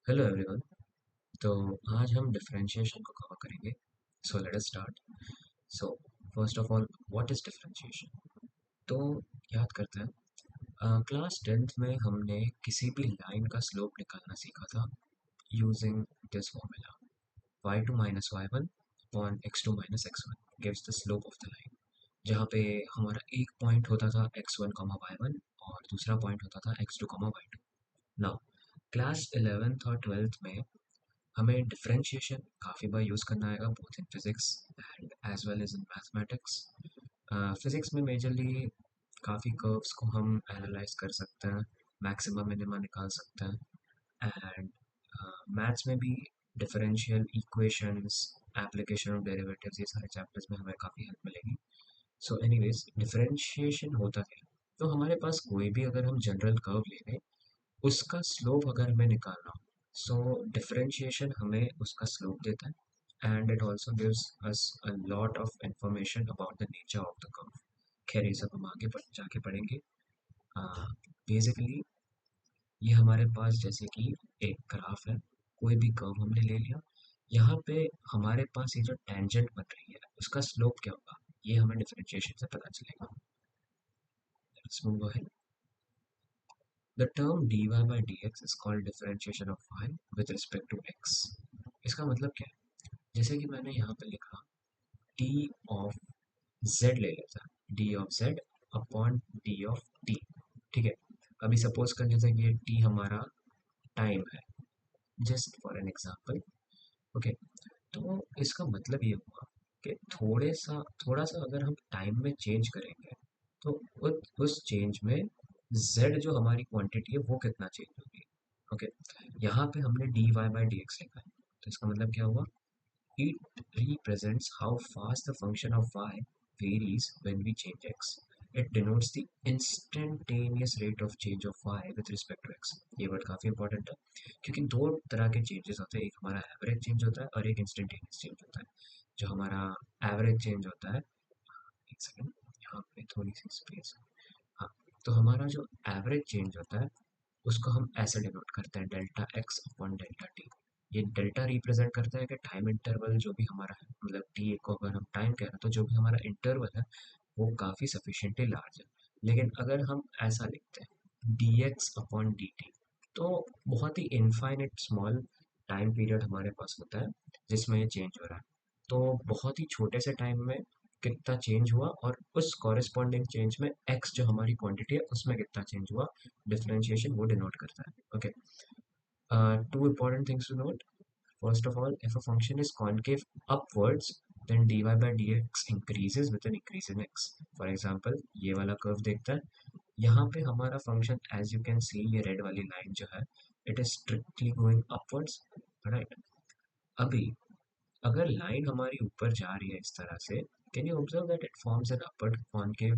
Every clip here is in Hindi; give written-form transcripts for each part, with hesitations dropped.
Hello everyone. तो आज हम डिफरेंशिएशन को कवर करेंगे। सो let us start. So first of all, what is differentiation? तो याद करते हैं, क्लास 10th में हमने किसी भी लाइन का स्लोप निकालना सीखा था using this formula y2 minus y one upon x2 minus x1 gives the slope of the line, जहाँ पे हमारा एक पॉइंट होता था x1 कॉमा y1 और दूसरा पॉइंट होता था x2 comma y2। Now class 11th और 12th में हमें डिफरेंशिएशन काफ़ी बार यूज़ करना आएगा, both in physics and as well as in mathematics. Physics में मेजरली काफ़ी कर्व्स को हम एनालाइज कर सकते हैं, मैक्सिमा मिनिमा निकाल सकते हैं। एंड मैथ्स में भी differential equations, application of derivatives, ये सारे चैप्टर्स में हमें काफ़ी हेल्प मिलेगी। सो एनीवेज, डिफरेंशिएशन होता है तो हमारे पास कोई भी अगर हम जनरल कर्व ले लें, उसका स्लोप अगर हमें निकालना हो, सो डिफरेंशिएशन हमें उसका स्लोप देता है and it also gives us a lot of information about the nature of the curve. खैर ये सब हम आगे जाके पढ़ेंगे। बेसिकली ये हमारे पास जैसे कि एक ग्राफ है, कोई भी कर्व हमने ले लिया, यहाँ पे हमारे पास ये जो टेंजेंट बन रही है उसका स्लोप क्या होगा, ये हमें डिफरेंशिएशन से पता चलेगा। Let's move ahead. The term dy by dx is called differentiation of y with respect to x. इसका मतलब क्या है? जैसे कि मैंने यहाँ पे लिखा d of z ले लेता है, d of z upon d of t। ठीक है, अभी सपोज कर लेते हैं कि ये t हमारा टाइम है, just for an example. Okay, तो इसका मतलब ये हुआ कि थोड़ा सा अगर हम टाइम में चेंज करेंगे तो उस चेंज में z जो हमारी क्वांटिटी है वो कितना चेंज होगी। ओके, यहाँ पे हमने d y by d x लिखा है, तो इसका मतलब क्या हुआ? It represents how fast the function of y varies when we change x. It denotes the instantaneous rate of change of y with respect to x. ये वर्ड काफी इंपॉर्टेंट है क्योंकि दो तरह के चेंजेस होते हैं, एक हमारा एवरेज चेंज होता है और एक इंस्टेंटेनियस चेंज होता है। जो हमारा एवरेज चेंज होता है, एक सेकेंड, यहाँ पे थोड़ी सी स्पेस। हाँ, तो हमारा जो एवरेज चेंज होता है उसको हम ऐसे डिनोट करते हैं, delta x upon delta T. ये डेल्टा रिप्रेजेंट करता है कि टाइम इंटरवल जो भी हमारा है, मतलब टी को अगर हम टाइम कह रहे हैं तो जो भी हमारा इंटरवल है वो काफ़ी सफिशिएंटली लार्ज है। लेकिन अगर हम ऐसा लिखते हैं D x upon D T, तो बहुत ही इनफाइनाइट स्मॉल टाइम पीरियड हमारे पास होता है जिसमें ये चेंज हो रहा है। तो बहुत ही छोटे से टाइम में कितना चेंज हुआ और उस कॉरेस्पॉन्डिंग चेंज में एक्स जो हमारी क्वांटिटी है उसमें कितना चेंज हुआ, डिफरेंशिएशन वो डिनोट करता है। Okay, two important things to note. First of all, if a function is concave upwards, then dy by dx increases with an increase in x. For example, ये वाला कर्व देखता है, यहाँ पे हमारा function as you can see, ये रेड वाली लाइन जो है it is strictly going upwards, right. अभी अगर लाइन हमारी ऊपर जा रही है इस तरह से, can you observe that it forms an upward concave?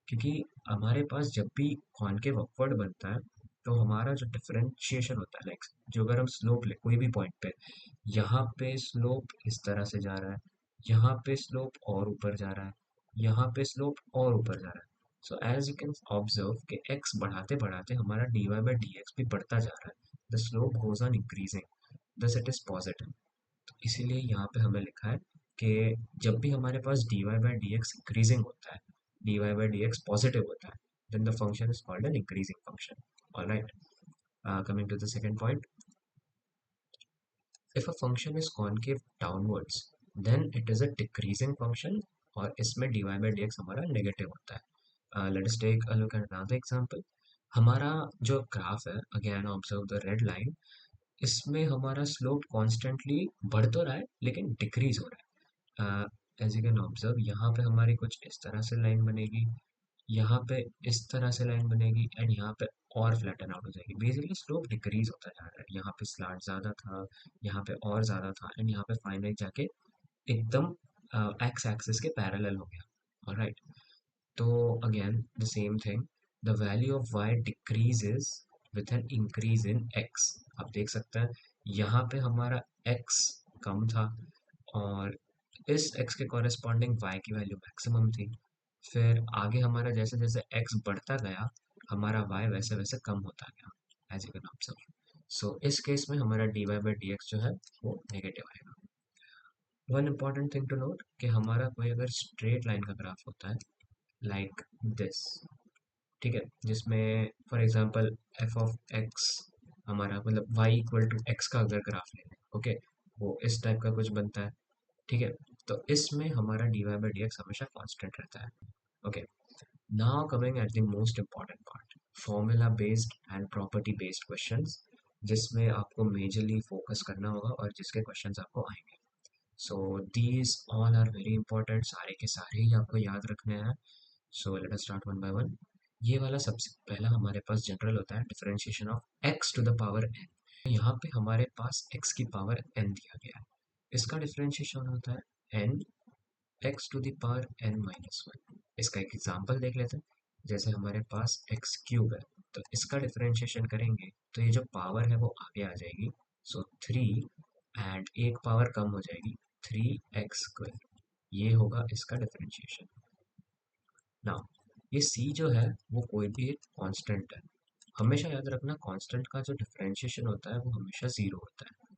क्योंकि हमारे पास जब भी कॉन्केव अपवर्ड बनता है तो हमारा जो डिफरेंशिएशन होता है, लाइक जो अगर हम स्लोप ले कोई भी पॉइंट पे, यहाँ पे स्लोप इस तरह से जा रहा है, यहाँ पे स्लोप और ऊपर जा रहा है, यहाँ पे स्लोप और ऊपर जा रहा है। So as you can observe कि एक्स बढ़ाते बढ़ाते हमारा d y by d x भी बढ़ता जा रहा है, the slope goes on increasing, thus it is positive. तो इसीलिए यहाँ पे हमें लिखा है कि जब भी हमारे पास d y by d x increasing होता है, dy by dx positive होता है, then the function is called an increasing function. All right. Coming to the second point, if a function is concave downwards, then it is a decreasing function और इसमें dy by dx हमारा नेगेटिव होता है। Let us take a look at another example. हमारा जो ग्राफ है, again observe the red line, इसमें हमारा स्लोप कॉन्स्टेंटली बढ़ तो रहा है लेकिन डिक्रीज हो रहा है। एज यू कैन ऑब्जर्व, यहाँ पे हमारी कुछ इस तरह से लाइन बनेगी, यहाँ पे इस तरह से लाइन बनेगी एंड यहाँ पे और फ्लैटन आउट हो जाएगी। बेसिकली स्लोप डिक्रीज होता जा रहा है, यहाँ पे स्लैट ज़्यादा था, यहाँ पे और ज़्यादा था एंड यहाँ पे फाइनली जाके एकदम एक्स एक्सिस के पैरेलल हो गया। ऑलराइट, तो again the same thing, the value of y decreases with an increase in x. आप देख सकते हैं यहाँ पे हमारा एक्स कम था और इस x के कॉरेस्पॉन्डिंग y की वैल्यू मैक्सिमम थी। फिर आगे हमारा जैसे जैसे x बढ़ता गया, हमारा y वैसे वैसे कम होता गया, एज यू कैन ऑब्जर्व। सो इस केस में हमारा dy बाई डी एक्स जो है वो नेगेटिव आएगा। One important thing to note कि हमारा कोई अगर स्ट्रेट लाइन का ग्राफ होता है लाइक दिस, ठीक है, जिसमें for example F of x हमारा मतलब y इक्वल टू एक्स का अगर ग्राफ ले लें, ओके, वो इस टाइप का कुछ बनता है, ठीक है, तो इसमें हमारा dy बाई डी एक्स हमेशा कांस्टेंट रहता है। Okay, now coming at the most important part, formula based and property based questions, जिसमें आपको मेजरली फोकस करना होगा और जिसके क्वेश्चंस आपको आएंगे। So these all are very important, सारे के सारे ही आपको याद रखने हैं। So let us start one by one. ये वाला सबसे पहला हमारे पास जनरल होता है differentiation of x to the power n। यहाँ पे हमारे पास x की पावर n दिया गया है, इसका डिफरेंशिएशन होता है n x to the power n minus one. इसका एक एग्जांपल देख लेते हैं, जैसे हमारे पास x क्यूब है, तो इसका डिफरेंशिएशन करेंगे तो ये जो पावर है वो आगे आ जाएगी, सो थ्री, एंड एक पावर कम हो जाएगी, थ्री एक्स स्क्वायर, ये होगा इसका डिफरेंशिएशन। नाउ ये c जो है वो कोई भी एक कांस्टेंट है, हमेशा याद रखना कांस्टेंट का जो डिफरेंशिएशन होता है वो हमेशा जीरो होता है।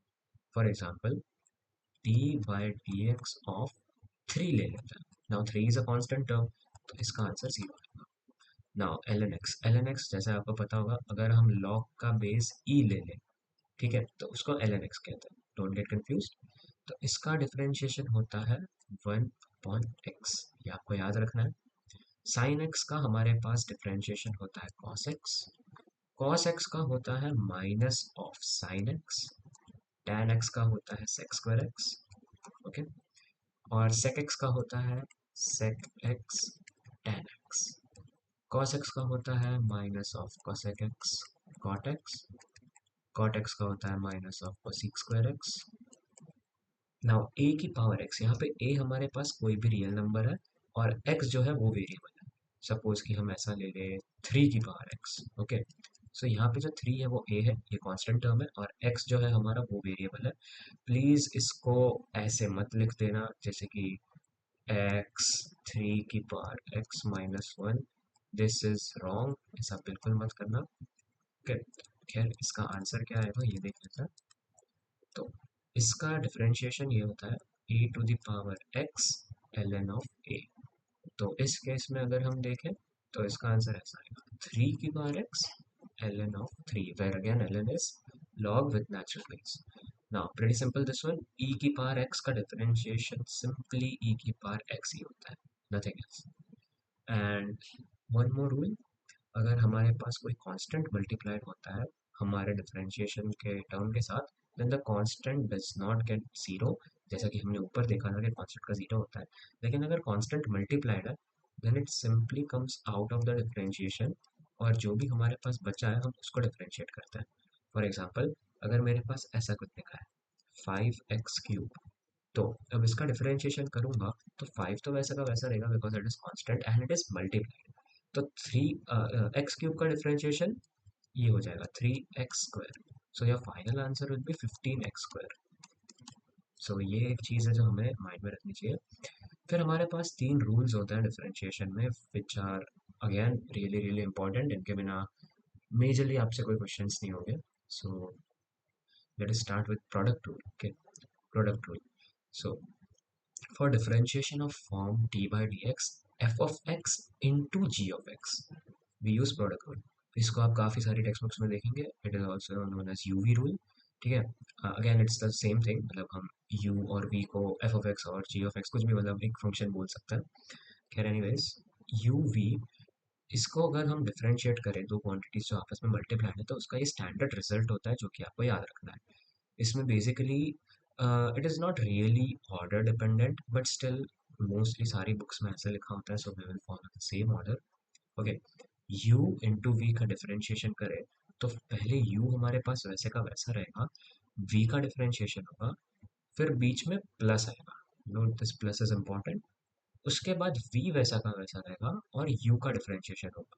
For example D by d x of three ले लेते हैं, now three is a constant term, तो इसका आंसर जीरो आएगा। नाउ एल एन एक्स जैसे आपको पता होगा, अगर हम log का बेस e ले लें, ठीक है, तो उसको एल एन एक्स कहते हैं, डोंट गेट कंफ्यूज। तो इसका डिफरेंशिएशन होता है वन अपॉन एक्स, ये आपको याद रखना है। साइन एक्स का हमारे पास डिफरेंशिएशन होता है कॉस एक्स, कॉस एक्स का होता है minus of sine x, tan x का होता है सेक स्क्वायर एक्स, ओके, और सेक एक्स का होता है sec x tan x, cos x का होता है minus of cosec x cot x, cot x का होता है minus of cosec square x. Now a की पावर एक्स, यहाँ पे ए हमारे पास कोई भी रियल नंबर है और एक्स जो है वो वेरिएबल है, सपोज कि हम ऐसा ले लें थ्री की पावर एक्स, ओके, सो यहाँ पे जो थ्री है वो ए है, ये कांस्टेंट टर्म है, और एक्स जो है हमारा वो वेरिएबल है। प्लीज इसको ऐसे मत लिख देना जैसे कि एक्स थ्री की power x minus one, this is wrong, ऐसा बिल्कुल मत करना। ओके, खैर इसका आंसर क्या आएगा ये देख लेते हैं। तो इसका डिफरेंशिएशन ये होता है e to the power x ln of a। तो इस केस में अगर हम देखें तो इसका आंसर ऐसा आएगा थ्री की power x ln of three, where again ln is log with natural base. Now pretty simple this one, e की पावर x का डिफरेंशिएशन सिंपली e की पावर x ही होता है, nothing else. And one more rule, अगर हमारे पास कोई कांस्टेंट मल्टीप्लाइड होता है हमारे डिफरेंशिएशन के टर्म के साथ, then the constant does not get zero, जैसा कि हमने ऊपर देखा था कि कांस्टेंट का जीरो होता है, लेकिन अगर कांस्टेंट मल्टीप्लाइड है then it simply comes out of the differentiation, और जो भी हमारे पास बचा है हम उसको डिफरेंशिएट करते हैं। फॉर एग्जाम्पल अगर मेरे पास ऐसा कुछ लिखा है फाइव एक्स क्यूब, तो अब इसका डिफरेंशिएशन करूंगा तो फाइव तो वैसा का वैसा रहेगा because it is constant and it is multiplied, तो थ्री एक्स क्यूब का डिफरेंशिएशन ये हो जाएगा three x square, so your final answer will be fifteen x square. So ये एक चीज़ है जो हमें माइंड में रखनी चाहिए। फिर हमारे पास तीन रूल्स होते हैं डिफरेंशिएशन में, which are again really really important, इनके बिना मेजरली आपसे कोई क्वेश्चंस नहीं होंगे। So let us start with product rule. Okay, product rule. So for differentiation of form d by dx f of x into g of x we use product rule। इसको आप काफ़ी सारी टेक्स्ट बुक्स में देखेंगे, it is also known as UV rule, ठीक है। Again it's the same thing, मतलब हम u और v को f of x और g of x कुछ भी मतलब एक फंक्शन बोल सकते हैं। खैर एनीवेज u v, इसको अगर हम डिफरेंशिएट करें दो क्वांटिटीज जो आपस में मल्टीप्लाई है तो उसका ये स्टैंडर्ड रिजल्ट होता है जो कि आपको याद रखना है। इसमें basically it is not really order dependent but still mostly सारी बुक्स में ऐसा लिखा होता है, so we will follow the same order. Okay, u into v का डिफरेंशिएशन करें तो पहले u हमारे पास वैसे का वैसा रहेगा, v का डिफरेंशिएशन होगा, फिर बीच में प्लस आएगा, note this plus is important, उसके बाद v वैसा का वैसा रहेगा और u का डिफरेंशिएशन होगा।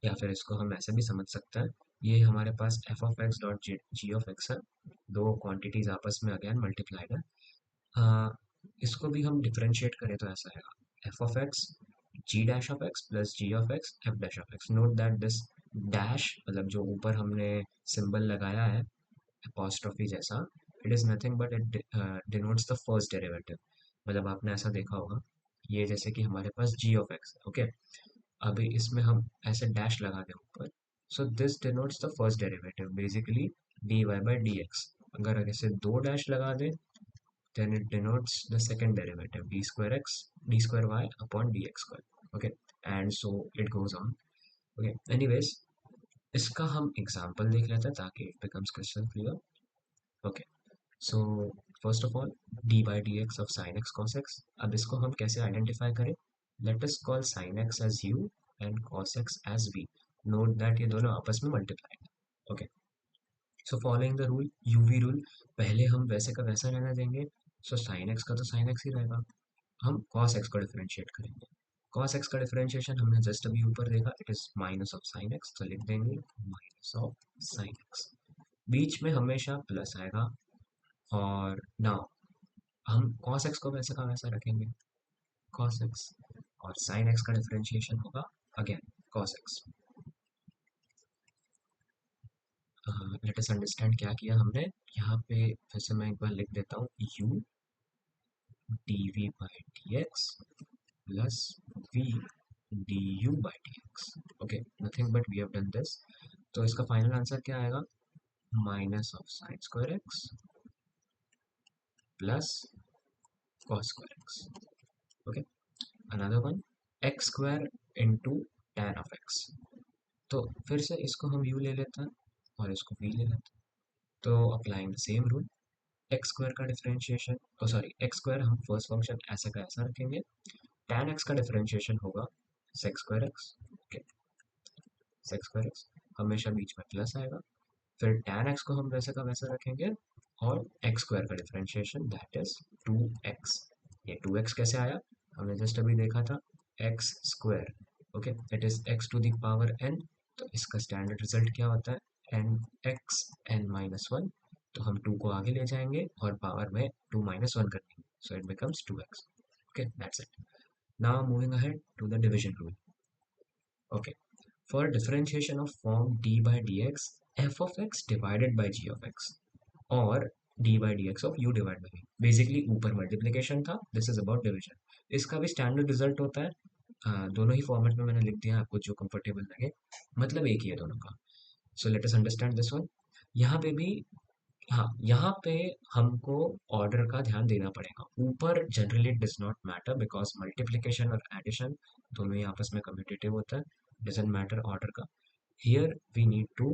या फिर इसको हम ऐसे भी समझ सकते हैं, ये हमारे पास f of x dot g of x है, दो क्वांटिटीज आपस में अगेन मल्टीप्लाइड है। इसको भी हम डिफरेंशिएट करें तो ऐसा आएगा f of x g dash of x plus g of x f dash of x. Note that this dash मतलब जो ऊपर हमने सिंबल लगाया है अपॉस्ट्रोफी जैसा, it is nothing but it denotes the first derivative. मतलब आपने ऐसा देखा होगा, ये जैसे कि हमारे पास जी ऑफ एक्स, ओके, अभी इसमें हम ऐसे डैश लगा दें ऊपर, so this denotes the first derivative basically D y by d x. अगर ऐसे दो डैश लगा दें then it denotes the second derivative d square x d square y upon dx square, okay, and so it goes on, okay, anyways, इसका हम एग्जांपल देख लेते हैं ताकि it becomes crystal clear, okay, so first of all d by dx of sin x cos x, अब इसको हम कैसे आइडेंटिफाई करें, let us call sin x as u and cos x as v, note that ये दोनों आपस में मल्टीप्लाई है, okay, so following the rule UV rule, पहले हम वैसे का वैसा रहने देंगे, सो साइन एक्स का तो साइन एक्स ही रहेगा, हम cos x को डिफरेंशिएट करेंगे, cos x का डिफरेंशिएशन हमने जस्ट अभी ऊपर देखा, it is minus of sine x, तो लिख देंगे माइनस ऑफ साइन एक्स, बीच में हमेशा प्लस आएगा, और नाउ हम cos x को वैसे का वैसा रखेंगे, cos x, और sin x का डिफरेंशिएशन होगा again cos x। Let us understand क्या किया हमने यहाँ पे, फिर से मैं एक बार लिख देता हूँ, u dv by dx plus v du by dx, okay, nothing but we have done this, तो इसका फाइनल आंसर क्या आएगा, minus of sine square x plus cos square x, okay, another one x square into tan of x, तो फिर से इसको हम u ले लेते हैं और इसको v ले लेते हैं, तो applying the same rule, x square का डिफरेंशिएशन, ओ सॉरी एक्स स्क्वायर हम फर्स्ट फंक्शन ऐसा का ऐसा रखेंगे, tan x का डिफरेंशिएशन होगा sec square x, okay, sec square x हमेशा बीच में प्लस आएगा, फिर tan x को हम वैसे का वैसा रखेंगे, और x स्क्वायर का डिफरेंशिएशन दैट इज 2x, ये 2x कैसे आया, हमने जस्ट अभी देखा था x square, okay, it is x to the power n, तो इसका स्टैंडर्ड रिजल्ट क्या होता है n x n minus one, तो हम 2 को आगे ले जाएंगे और पावर में 2 माइनस वन कर देंगे, so it becomes 2x, okay, that's it. Now moving ahead to the division rule. Okay, for differentiation of form d by dx, f of x divided by g of x, or d by dx of u divided by v. Basically ऊपर मल्टीप्लिकेशन था, दिस इज अबाउट डिवीजन, इसका भी स्टैंडर्ड रिजल्ट होता है, दोनों ही फॉर्मेट में मैंने लिख दिया, आपको जो कंफर्टेबल लगे, मतलब एक ही है दोनों का, सो let us understand this one, यहाँ पे भी, हाँ, यहाँ पे हमको ऑर्डर का ध्यान देना पड़ेगा, ऊपर generally does not matter because multiplication और एडिशन दोनों ही आपस में कम्यूटेटिव होता है, डजेंट मैटर ऑर्डर का, here we need to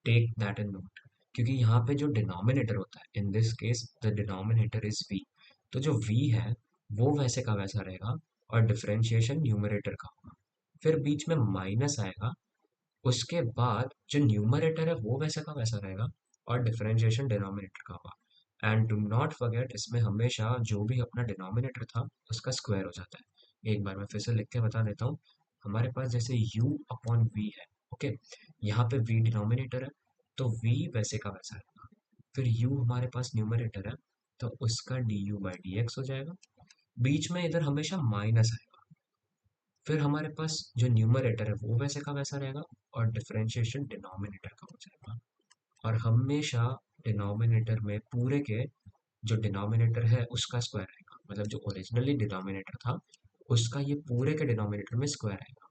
take that in note, क्योंकि यहाँ पे जो डिनोमिनेटर होता है, in this case the denominator is v, तो जो v है वो वैसे का वैसा रहेगा, और डिफरेंशिएशन न्यूमरेटर का होगा, फिर बीच में माइनस आएगा, उसके बाद जो न्यूमरेटर है वो वैसे का वैसा रहेगा, और डिफरेंशिएशन डिनोमिनेटर का होगा, एंड डू नॉट फॉरगेट इसमें हमेशा जो भी अपना डिनोमिनेटर था उसका स्क्वायर हो जाता है, एक बार मैं फिर से लिख के बता देता हूँ, हमारे पास जैसे u अपॉन v है, ओके, यहाँ पे v डिनोमिनेटर है, तो v वैसे का वैसा रहेगा, फिर u हमारे पास न्यूमरेटर है, तो उसका du बाई डी एक्स हो जाएगा, बीच में इधर हमेशा माइनस आएगा, फिर हमारे पास जो न्यूमरेटर है वो वैसे का वैसा रहेगा, और डिफरेंशिएशन डिनोमिनेटर का हो जाएगा, और हमेशा डिनोमिनेटर में पूरे के जो डिनोमिनेटर है उसका स्क्वायर आएगा, मतलब जो ओरिजिनली डिनोमिनेटर था उसका ये पूरे के डिनोमिनेटर में स्क्वायर आएगा,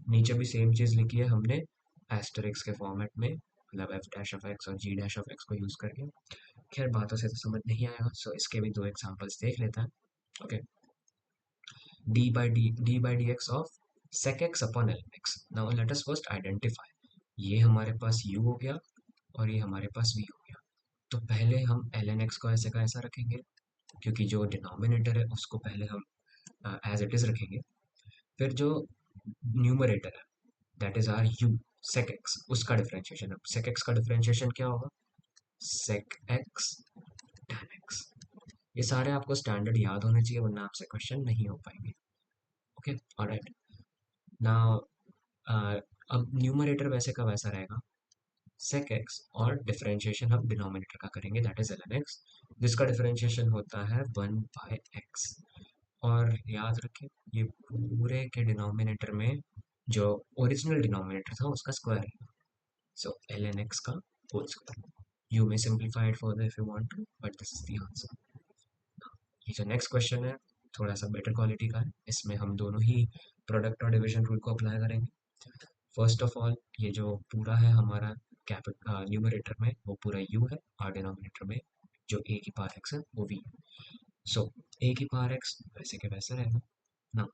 नीचे भी सेम चीज लिखी है हमने एस्टेरिक्स के फॉर्मेट में, मतलब एफ डैश ऑफ एक्स और जी डैश ऑफ एक्स को यूज करके, खैर बातों से तो समझ नहीं आएगा, सो इसके भी दो एग्जांपल्स देख लेते हैं, okay, d by dx of sec x upon ln x. Now let us first identify, ये हमारे पास u हो गया और ये हमारे पास v हो गया, तो पहले हम ln x को ऐसे का ऐसा रखेंगे, क्योंकि जो डिनोमिनेटर है उसको पहले हम एज इट इज रखेंगे, फिर जो न्यूमरेटर है that is are u sec x, उसका डिफरेंशिएशन, अब sec x का डिफरेंशिएशन क्या होगा, sec x tan x, ये सारे आपको स्टैंडर्ड याद होने चाहिए वरना आपसे क्वेश्चन नहीं हो पाएंगे, ओके, ऑलराइट, नाउ अब न्यूमरेटर वैसे का वैसा रहेगा sec x, और डिफरेंशिएशन हम डिनोमिनेटर का करेंगे दैट इज ln x, जिसका डिफरेंशिएशन होता है 1 बाय x, और याद रखें ये पूरे के डिनोमिनेटर में जो ओरिजिनल डिनोमिनेटर था उसका स्क्वायर है। सो एल एन एक्स का whole square. You may simplify it further if you want to, but this is the answer. ये जो नेक्स्ट क्वेश्चन है थोड़ा सा बेटर क्वालिटी का है, इसमें हम दोनों ही प्रोडक्ट और डिवीजन रूल को अप्लाई करेंगे। फर्स्ट ऑफ ऑल ये जो पूरा है हमारा कैपिटल न्यूमरेटर में वो पूरा u है, और डिनोमिनेटर में जो a की पावर x है वो v है। सो a की पावर x वैसे के वैसे रहेगा ना,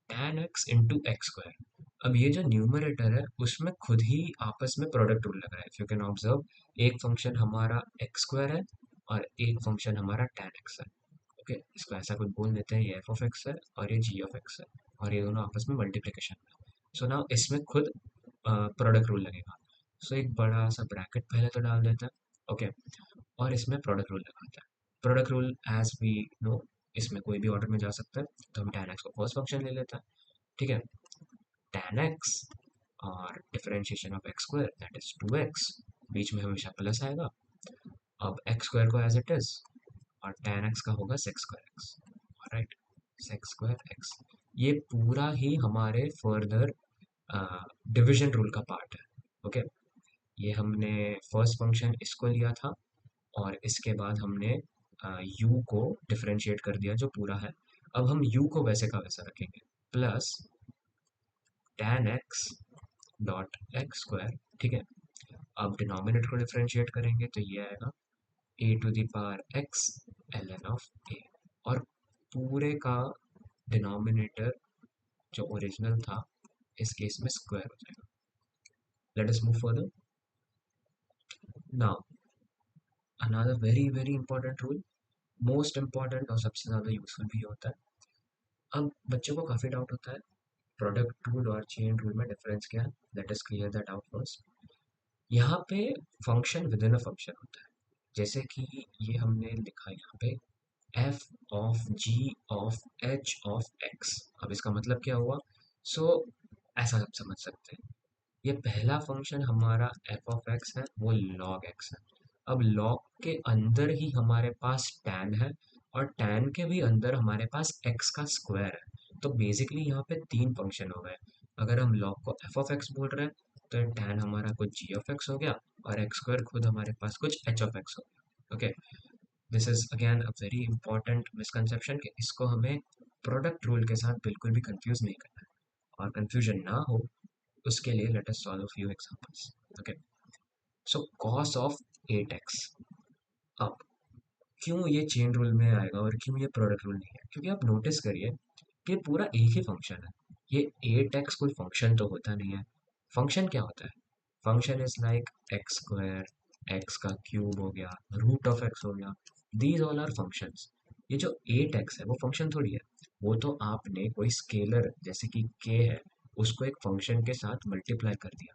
tan x into x square. अब ये जो न्यूमरेटर है उसमें खुद ही आपस में प्रोडक्ट रूल लग रहा है। इफ यू कैन ऑब्जर्व, एक फंक्शन हमारा एक्स स्क्वायर है और एक फंक्शन हमारा tan x है। ओके, इसको ऐसा कुछ बोल देते हैं, ये एफ ऑफ एक्स है और ये जी ऑफ एक्स है, और ये दोनों आपस में मल्टीप्लिकेशन है। सो नाउ इसमें खुद प्रोडक्ट रूल लगेगा। सो एक बड़ा सा ब्रैकेट पहले तो डाल देता है। ओके, और इसमें प्रोडक्ट रूल लगाता है। Product rule as we know, इसमें कोई भी ऑर्डर में जा सकता है, तो हम tan x को फर्स्ट फंक्शन ले लेते हैं। ठीक है, tan x और differentiation of x square that is 2x, बीच में हमेशा प्लस आएगा। अब एक्स स्क्वायर को एज इट इज, और tan x का होगा sec square x. Right, sec square x. ये पूरा ही हमारे फर्दर डिवीजन रूल का पार्ट है। ओके, ये हमने फर्स्ट फंक्शन इसको लिया था, और इसके बाद हमने u को डिफरेंशिएट कर दिया जो पूरा है। अब हम u को वैसे का वैसा रखेंगे, plus tan x dot x square. ठीक है, अब डिनोमिनेटर को डिफरेंशिएट करेंगे तो ये आएगा a to the power x ln of a, और पूरे का डिनोमिनेटर जो ओरिजिनल था इस केस में स्क्वायर हो जाएगा। Let us move further. Now another very very important rule, most important और सबसे ज़्यादा यूजफुल भी होता है। अब बच्चों को काफ़ी डाउट होता है प्रोडक्ट रूल और चेन रूल में डिफरेंस क्या है। Let us clear that out first. यहाँ पे function with in a function होता है, जैसे कि ये हमने लिखा यहाँ पे f of g of h of x। अब इसका मतलब क्या हुआ? सो ऐसा आप समझ सकते हैं, ये पहला फंक्शन हमारा f ऑफ x है, वो log x है। अब log के अंदर ही हमारे पास tan है, और tan के भी अंदर हमारे पास x का स्क्वायर है। तो बेसिकली यहाँ पे तीन फंक्शन हो गए। अगर हम log को f ऑफ x बोल रहे हैं तो tan हमारा कुछ g ऑफ x हो गया, और x स्क्वायर खुद हमारे पास कुछ h ऑफ x हो गया। Okay, this is again a very important misconception कि इसको हमें प्रोडक्ट रूल के साथ बिल्कुल भी कंफ्यूज नहीं करना है। और कंफ्यूजन ना हो उसके लिए let us solve a few examples. Okay, so cos of 8x। अब क्यों ये चेन रूल में आएगा और क्यों ये प्रोडक्ट रूल नहीं है? क्योंकि आप नोटिस करिए कि पूरा एक ही फंक्शन है। ये 8x कोई फंक्शन तो होता नहीं है। फंक्शन क्या होता है? Function is like x square, x का क्यूब हो गया, रूट ऑफ एक्स हो गया, दीज ऑल आर फंक्शंस। ये जो 8x है वो फंक्शन थोड़ी है। वो तो आपने कोई स्केलर जैसे कि k है, उसको एक फंक्शन के साथ मल्टीप्लाई कर दिया,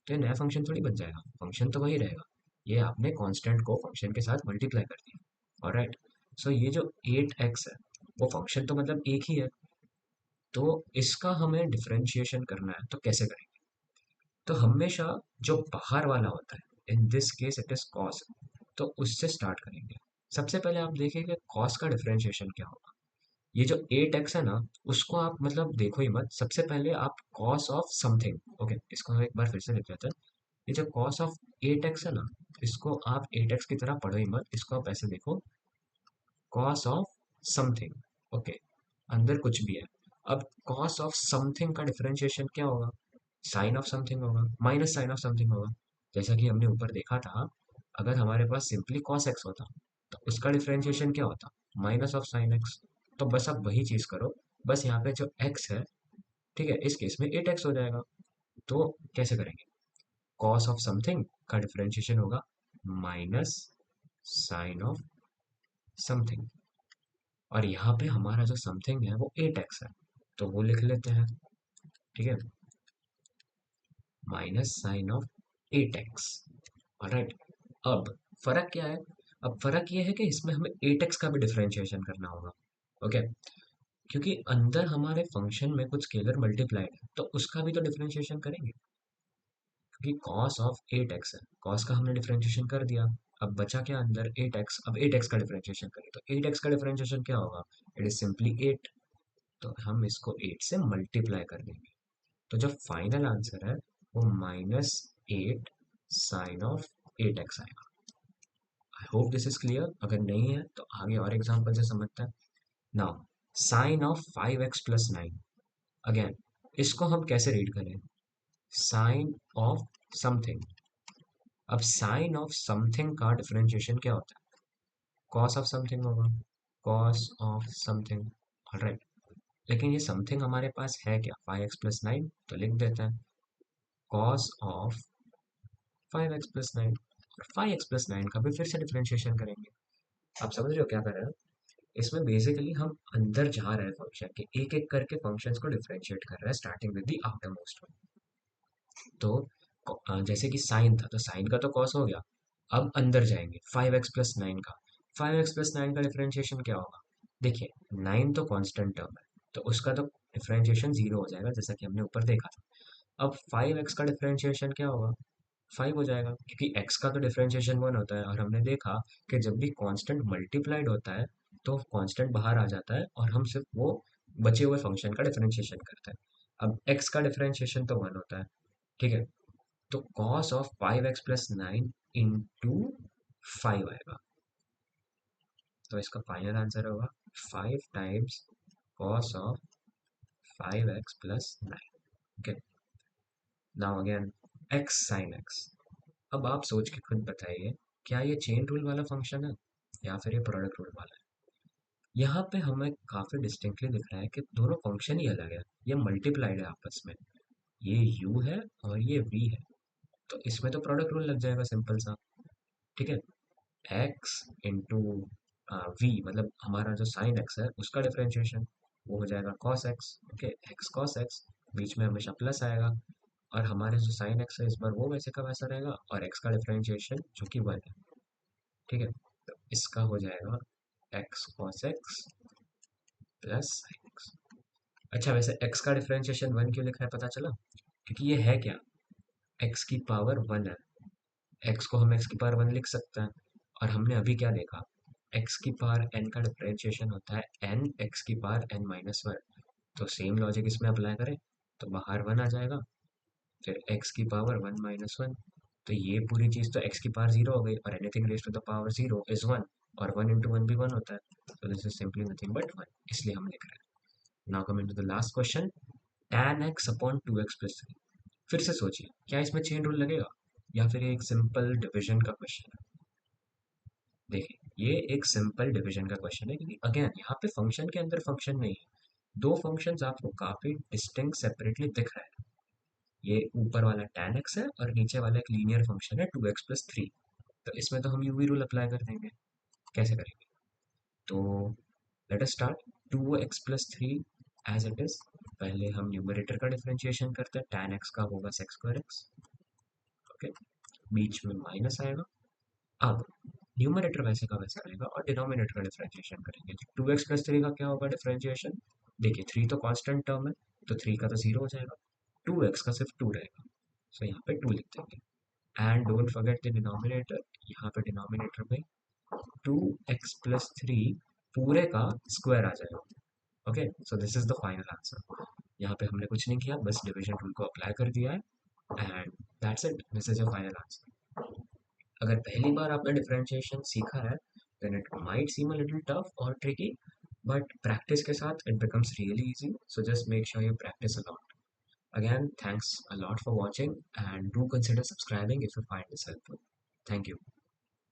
तो ये नया फंक्शन थोड़ी बन जाएगा, फंक्शन तो वही रहेगा। ये आपने कांस्टेंट को फंक्शन के साथ मल्टीप्लाई कर दिया। ऑलराइट, सो ये जो 8x है वो फंक्शन तो मतलब एक ही है, तो इसका हमें डिफरेंशिएशन करना है तो कैसे करेंगे? तो हमेशा जो बाहर वाला होता है, in this case it is cos, तो उससे स्टार्ट करेंगे। सबसे पहले आप देखिए कॉस का डिफरेंशिएशन क्या होगा। ये जो 8x है ना, उसको आप मतलब देखो ही मत, सबसे पहले आप कॉस ऑफ समथिंग। ओके, इसको हम एक बार फिर से लिख लेते हैं। ये जो कॉस ऑफ 8x है ना, इसको आप 8x की तरह पढ़ो ही मत, इसको आप ऐसे देखो, कॉस ऑफ समथिंग। ओके, अंदर कुछ भी है। अब कॉस ऑफ समथिंग का डिफरेंशिएशन क्या होगा? साइन ऑफ समथिंग होगा, माइनस साइन ऑफ समथिंग होगा। जैसा कि हमने ऊपर देखा था, अगर हमारे पास सिंपली कॉस एक्स होता तो उसका डिफरेंशिएशन क्या होता? Minus of sine x. तो बस आप वही चीज करो, बस यहाँ पे जो एक्स है, ठीक है, इस केस में 8x हो जाएगा। तो कैसे करेंगे? कॉस ऑफ समथिंग का डिफरेंशिएशन होगा माइनस साइन ऑफ समथिंग, और यहाँ पे हमारा जो समथिंग है वो 8x है, तो वो लिख लेते हैं। ठीक है, minus sign of 8x। Alright, अब फर्क क्या है? अब फर्क ये है कि इसमें हमें 8x का भी डिफरेंशिएशन करना होगा। ओके, क्योंकि अंदर हमारे फंक्शन में कुछ स्केलर मल्टीप्लाइड है, तो उसका भी तो डिफरेंशिएशन करेंगे। क्योंकि cos ऑफ 8x है, cos का हमने डिफरेंशिएशन कर दिया, अब बचा क्या अंदर? 8x। अब 8x का डिफरेंशिएशन करें तो 8x का डिफरेंशिएशन क्या होगा? इट इज सिंपली 8, तो हम इसको 8 से मल्टीप्लाई कर देंगे, तो जो फाइनल आंसर है वो -8 sin of 8x आएगा। I hope this is clear. अगर नहीं है तो आगे और एग्जाम्पल से समझते हैं। Now sin of 5x + 9, again इसको हम कैसे रीड करें? Sine of something. अब साइन ऑफ समथिंग का डिफरेंशिएशन क्या होता है? कॉस ऑफ समथिंग होगा, कॉस ऑफ समथिंग। ऑलराइट, लेकिन ये समथिंग हमारे पास है क्या? 5x + 9, तो लिख देते हैं कॉस ऑफ 5x + 9। और 5x + 9 का भी फिर से डिफरेंशिएशन करेंगे। आप समझ रहे हो क्या कर रहे हैं? इसमें बेसिकली हम अंदर जा रहे हैं फंक्शन के, एक एक करके फंक्शंस को डिफरेंशिएट कर रहे हैं starting with the after most one. तो जैसे कि साइन था, तो साइन का तो कॉस हो गया। अब अंदर जाएंगे 5x + 9 का। 5x + 9 का डिफरेंशिएशन क्या होगा? देखिए, 9 तो कांस्टेंट टर्म है, तो उसका तो डिफरेंशिएशन 0 हो जाएगा, जैसा कि हमने ऊपर देखा था। अब 5x का डिफरेंशिएशन क्या होगा? 5 हो जाएगा, क्योंकि x का तो डिफरेंशिएशन 1 होता है, और हमने देखा कि जब भी कांस्टेंट मल्टीप्लाइड होता है तो कांस्टेंट बाहर आ जाता है और हम सिर्फ वो बचे हुए फंक्शन का डिफरेंशिएशन करते हैं। अब x का डिफरेंशिएशन तो 1 होता है, ठीक है? तो cos ऑफ 5x + 9 इंटू 5 आएगा। तो इसका फाइनल आंसर होगा 5 times cos of 5x + 9। Okay, now again x sin x। अब आप सोच के खुद बताइए, क्या ये चेन रूल वाला फंक्शन है या फिर ये प्रोडक्ट रूल वाला है? यहाँ पे हमें काफी डिस्टिंक्टली दिख रहा है कि दोनों फंक्शन ही अलग है, ये मल्टीप्लाइड है आपस में। ये u है और ये v है, तो इसमें तो प्रोडक्ट रूल लग जाएगा, सिंपल सा। ठीक है, x इंटू वी, मतलब हमारा जो साइन x है उसका डिफरेंशिएशन, वो हो जाएगा cos x। Okay, x cos x, बीच में हमेशा प्लस आएगा, और हमारे जो साइन x है इस बार वो वैसे का वैसा रहेगा, और x का डिफरेंशिएशन जो कि 1 है। ठीक है, तो इसका हो जाएगा x cos x plus sign x। अच्छा, वैसे x का डिफरेंशिएशन 1 क्यों लिखा है पता चला? क्योंकि ये है क्या? x की पावर 1 है। x को हम x की पावर 1 लिख सकते हैं, और हमने अभी क्या देखा? x की पावर n का डिफरेंशिएशन होता है n x की पावर n-1। तो सेम लॉजिक इसमें अप्लाई करें तो बाहर 1 आ जाएगा, फिर x की पावर 1-1। तो ये पूरी चीज़ तो x की पावर 0 हो गई, और anything raise to the power 0 is 1, और 1 इंटू 1 भी 1 होता है। तो this is simply nothing but 1, इसलिए हम लिख रहे हैं। Now coming to the last question, tan x upon 2x + 3। फिर से सोचिए, क्या इसमें चेन रूल लगेगा या फिर ये एक सिंपल डिविजन का क्वेश्चन है? देखिए, ये एक सिंपल डिवीजन का क्वेश्चन है, क्योंकि अगेन यहाँ पे फंक्शन के अंदर फंक्शन नहीं है, दो फंक्शंस आपको काफी डिस्टिंक्ट सेपरेटली दिख रहा है। ये ऊपर वाला tan x है और नीचे वाला एक लीनियर फंक्शन है 2x + 3। तो इसमें तो हम यूवी रूल अप्लाई कर देंगे। कैसे करेंगे? तो let us start. 2x + 3 as it is. पहले हम न्यूमरेटर का डिफरेंशिएशन करते हैं, tan x का होगा sec²x। ओके, बीच में माइनस आएगा। अब न्यूमरेटर वैसे का वैसा रहेगा और डिनोमिनेटर का डिफरेंशिएशन करेंगे। 2x + 3 का क्या होगा डिफरेंशिएशन? देखिए, 3 तो कांस्टेंट टर्म है, तो 3 का तो 0 हो जाएगा, 2x का सिर्फ 2 रहेगा, सो यहाँ पे 2 लिख देंगे। And don't forget the denominator, यहाँ पे डिनोमिनेटर में 2x + 3 पूरे का स्क्वायर आ जाएगा। Okay, so this is the final answer. यहाँ पे हमने कुछ नहीं किया, बस डिवीजन रूल को अप्लाई कर दिया है, and that's it, this is your final answer. अगर पहली बार आपने डिफरेंशिएशन सीखा है, then it might seem a little tough or tricky, but practice के साथ it becomes really easy. So just make sure you practice a lot. Again, thanks a lot for watching, and do consider subscribing if you find this helpful. Thank you.